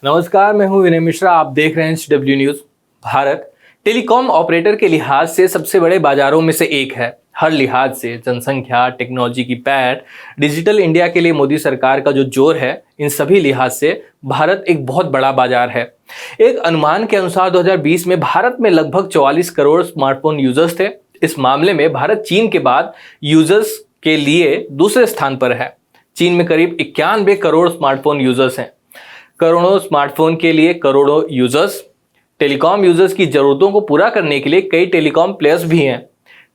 नमस्कार, मैं हूं विनय मिश्रा। आप देख रहे हैं W news. Bharat telecom operator के लिहाज से सबसे बड़े बाजारों में से एक है। हर लिहाज से, जनसंख्या, टेक्नोलॉजी की पैठ, डिजिटल इंडिया के लिए मोदी सरकार का जो जोर है, इन सभी लिहाज से भारत एक बहुत बड़ा बाजार है। एक अनुमान के अनुसार 2020 में भारत में लगभग 44 करोड़ स्मार्टफोन यूजर्स थे। इस मामले में भारत चीन के बाद यूजर्स के लिए दूसरे स्थान पर है। चीन में करीब 91 करोड़ स्मार्टफोन यूजर्स हैं। करोड़ों स्मार्टफोन के लिए करोड़ों यूजर्स। टेलीकॉम यूजर्स की जरूरतों को पूरा करने के लिए कई टेलीकॉम प्लेयर्स भी हैं।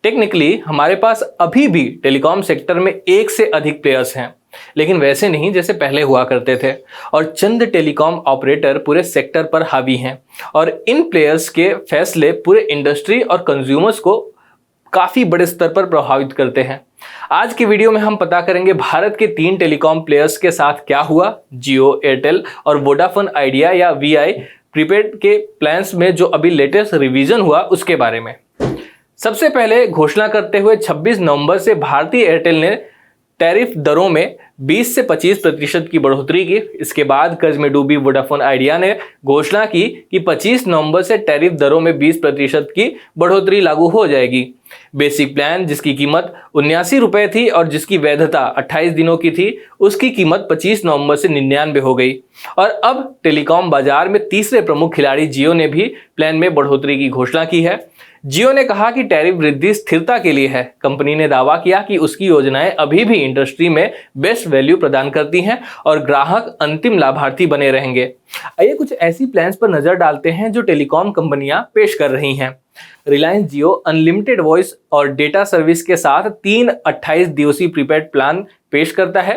टेक्निकली हमारे पास अभी भी टेलीकॉम सेक्टर में एक से अधिक प्लेयर्स हैं, लेकिन वैसे नहीं जैसे पहले हुआ करते थे। और चंद टेलीकॉम ऑपरेटर पूरे सेक्टर पर हावी हैं और इन प्लेयर्स के फैसले पूरे इंडस्ट्री और कंज्यूमर्स को काफी बड़े स्तर पर प्रभावित करते हैं। आज की वीडियो में हम पता करेंगे भारत के 3 टेलीकॉम प्लेयर्स के साथ क्या हुआ, जियो, एयरटेल और वोडाफोन आइडिया या वीआई प्रीपेड के प्लान्स में जो अभी लेटेस्ट रिवीजन हुआ उसके बारे में। सबसे पहले घोषणा करते हुए 26 नवंबर से भारतीय एयरटेल ने टैरिफ दरों में 20 से 25% की बढ़ोतरी की। इसके बाद कर्ज में डूबी वोडाफोन आइडिया ने घोषणा की कि 25 नवंबर से टैरिफ दरों में 20% की बढ़ोतरी लागू हो जाएगी। बेसिक प्लान जिसकी कीमत 79 रुपए थी और जिसकी वैधता 28 दिनों की थी, उसकी कीमत 25 नवंबर से 99 हो गई। और अब टेलीकॉम बाजार में तीसरे प्रमुख खिलाड़ी जियो ने भी प्लान में बढ़ोतरी की घोषणा की है। जियो ने कहा कि टैरिफ वृद्धि स्थिरता के लिए है। कंपनी ने दावा किया कि उसकी योजनाएं अभी भी इंडस्ट्री में बेस्ट वैल्यू प्रदान करती हैं और ग्राहक अंतिम लाभार्थी बने रहेंगे। आइए कुछ ऐसी प्लान्स पर नजर डालते हैं जो टेलीकॉम कंपनियां पेश कर रही हैं। रिलायंस जियो अनलिमिटेड वॉइस और डेटा सर्विस के साथ 3 28 दिवसीय प्रीपेड प्लान पेश करता है।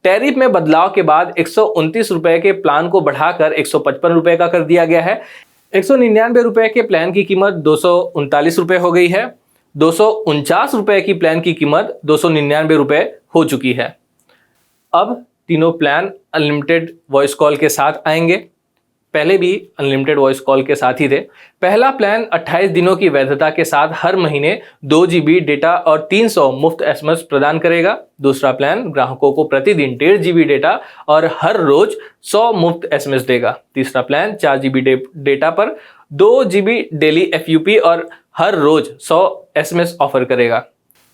टैरिफ में बदलाव के बाद 129 रुपए के प्लान को बढ़ाकर 155 रुपए का कर दिया गया है। 199 रुपए के प्लान की कीमत 239 रुपए हो गई है। 249 रुपए की प्लान की कीमत 299 रुपए हो चुकी है। अब तीनों प्लान अनलिमिटेड वॉइस कॉल के साथ आएंगे। पहले भी अनलिमिटेड वॉइस कॉल के साथ ही थे। पहला प्लान 28 दिनों की वैधता के साथ हर महीने 2 GB डेटा और 300 मुफ्त SMS प्रदान करेगा। दूसरा प्लान ग्राहकों को प्रतिदिन 1.5 GB डेटा और हर रोज 100 मुफ्त SMS देगा। तीसरा प्लान 4 GB डेटा पर 2 GB डेली FUP और हर रोज 100 SMS ऑफर करेगा।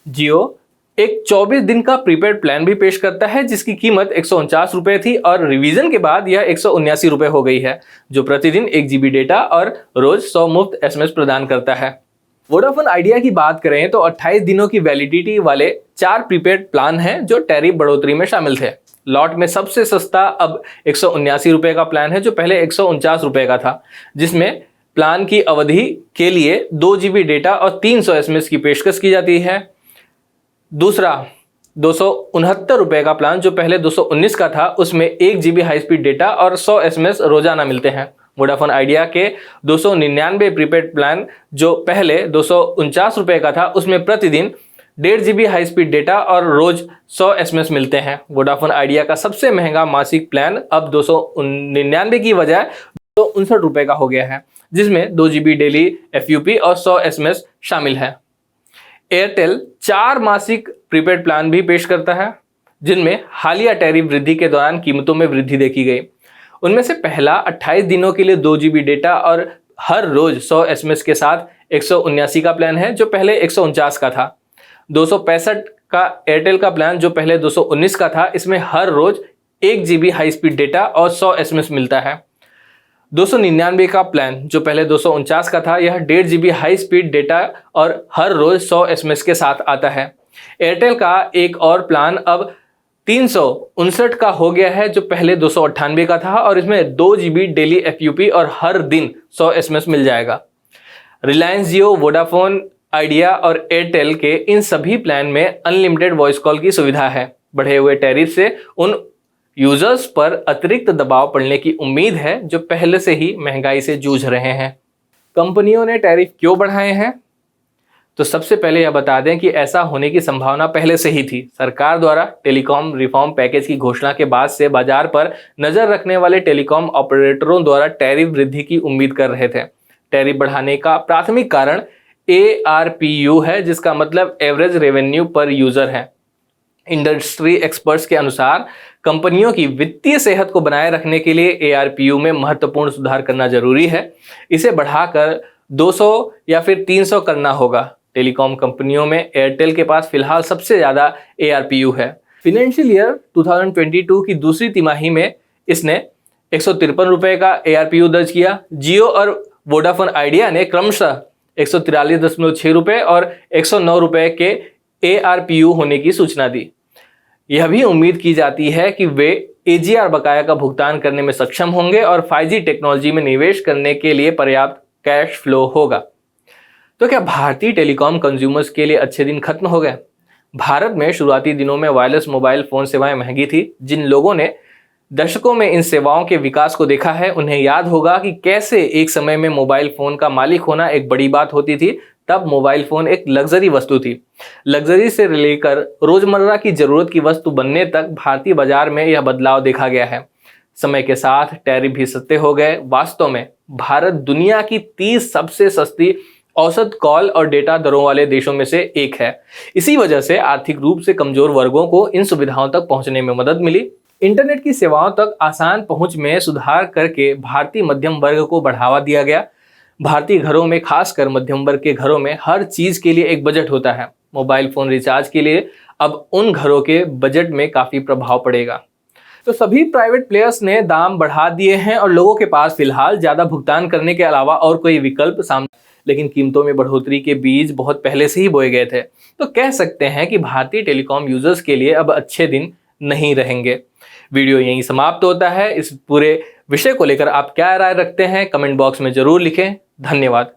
जियो एक 24 दिन का प्रीपेड प्लान भी पेश करता है जिसकी कीमत 149 रुपए थी और रिवीजन के बाद यह 179 रुपए हो गई है, जो प्रतिदिन 1 GB डेटा और रोज 100 मुफ्त SMS प्रदान करता है। वोडाफोन आइडिया की बात करें तो 28 दिनों की वैलिडिटी वाले 4 प्रीपेड प्लान हैं जो टैरिफ बढ़ोतरी में शामिल थे। लॉट में सबसे सस्ता अब 179 रुपए का प्लान है जो पहले 149 रुपए का था, जिसमें प्लान की अवधि के लिए 2 GB डेटा और 300 SMS की पेशकश की जाती है। दूसरा 269 रुपए का प्लान जो पहले 219 का था, उसमें 1 GB हाई स्पीड डेटा और 100 SMS रोजाना मिलते हैं। वोडाफोन आइडिया के 299 प्रीपेड प्लान जो पहले 249 रुपए का था, उसमें प्रतिदिन 1.5 GB हाई स्पीड डेटा और रोज 100 SMS मिलते हैं। वोडाफोन आइडिया का सबसे महंगा मासिक प्लान अब 299 की बजाय 259 रुपए का हो गया है, जिसमें 2 GB डेली FUP और 100 SMS शामिल है। एयरटेल 4 मासिक प्रीपेड प्लान भी पेश करता है जिनमें हालिया टैरिफ वृद्धि के दौरान कीमतों में वृद्धि देखी गई। उनमें से पहला 28 दिनों के लिए 2 GB डेटा और हर रोज 100 SMS के साथ 179 का प्लान है जो पहले 149 का था। 265 का एयरटेल का प्लान जो पहले 219 का था, इसमें हर रोज 1 GB हाई स्पीड डेटा और 100 SMS मिलता है। 299 का प्लान जो पहले 249 का था, यह 1.5 GB हाई स्पीड डेटा और हर रोज 100 SMS के साथ आता है। एयरटेल का एक और प्लान अब 359 का हो गया है जो पहले 298 का था और इसमें 2 GB डेली FUP और हर दिन 100 SMS मिल जाएगा। रिलायंस जियो, वोडाफोन आइडिया और एयरटेल के इन सभी प्लान में अनलिमिटेड वॉइस कॉल की सुविधा है। बढ़े हुए टैरिफ से उन यूजर्स पर अतिरिक्त दबाव पड़ने की उम्मीद है जो पहले से ही महंगाई से जूझ रहे हैं। कंपनियों ने टैरिफ क्यों बढ़ाए हैं? तो सबसे पहले यह बता दें कि ऐसा होने की संभावना पहले से ही थी। सरकार द्वारा टेलीकॉम रिफॉर्म पैकेज की घोषणा के बाद से बाजार पर नजर रखने वाले टेलीकॉम ऑपरेटरों द्वारा टैरिफ वृद्धि की उम्मीद कर रहे थे। टैरिफ बढ़ाने का प्राथमिक कारण ARPU है, जिसका मतलब एवरेज रेवेन्यू पर यूजर है। इंडस्ट्री एक्सपर्ट्स के अनुसार कंपनियों की वित्तीय सेहत को बनाए रखने के लिए ARPU में महत्वपूर्ण सुधार करना जरूरी है। इसे बढ़ाकर 200 या फिर 300 करना होगा। टेलीकॉम कंपनियों में एयरटेल के पास फिलहाल सबसे ज़्यादा ARPU है। फाइनेंशियल ईयर 2022 की दूसरी तिमाही में इसने 153 रुपये का ARPU दर्ज किया। जियो और वोडाफोन आइडिया ने क्रमशः 143.6 रुपये और 109 रुपये के ARPU होने की सूचना दी। यह भी उम्मीद की जाती है कि वे AGR बकाया का भुगतान करने में सक्षम होंगे और 5G टेक्नोलॉजी में निवेश करने के लिए पर्याप्त कैश फ्लो होगा। तो क्या भारतीय टेलीकॉम कंज्यूमर्स के लिए अच्छे दिन खत्म हो गए? भारत में शुरुआती दिनों में वायरलेस मोबाइल फोन सेवाएं महंगी थी। जिन लोगों ने दशकों में इन सेवाओं के विकास को देखा है, उन्हें याद होगा कि कैसे एक समय में मोबाइल फोन का मालिक होना एक बड़ी बात होती थी। तब मोबाइल फोन एक लग्जरी वस्तु थी। लग्जरी से लेकर रोजमर्रा की जरूरत की वस्तु बनने तक भारतीय बाजार में यह बदलाव देखा गया है। समय के साथ टैरिफ भी सस्ते हो गए। वास्तव में भारत दुनिया की 30 सबसे सस्ती औसत कॉल और डेटा दरों वाले देशों में से एक है। इसी वजह से आर्थिक रूप से कमजोर वर्गों को इन सुविधाओं तक पहुंचने में मदद मिली। इंटरनेट की सेवाओं तक आसान पहुंच में सुधार करके भारतीय मध्यम वर्ग को बढ़ावा दिया गया। भारतीय घरों में, खासकर मध्यम वर्ग के घरों में, हर चीज के लिए एक बजट होता है। मोबाइल फोन रिचार्ज के लिए अब उन घरों के बजट में काफी प्रभाव पड़ेगा। तो सभी प्राइवेट प्लेयर्स ने दाम बढ़ा दिए हैं और लोगों के पास फिलहाल ज्यादा भुगतान करने के अलावा और कोई विकल्प सामने, लेकिन कीमतों में बढ़ोतरी के बीज बहुत पहले से ही बोए गए थे। तो कह सकते हैं कि भारतीय टेलीकॉम यूजर्स के लिए अब अच्छे दिन नहीं रहेंगे। वीडियो यहीं समाप्त होता है। इस पूरे विषय को लेकर आप क्या राय रखते हैं, कमेंट बॉक्स में जरूर लिखें। धन्यवाद।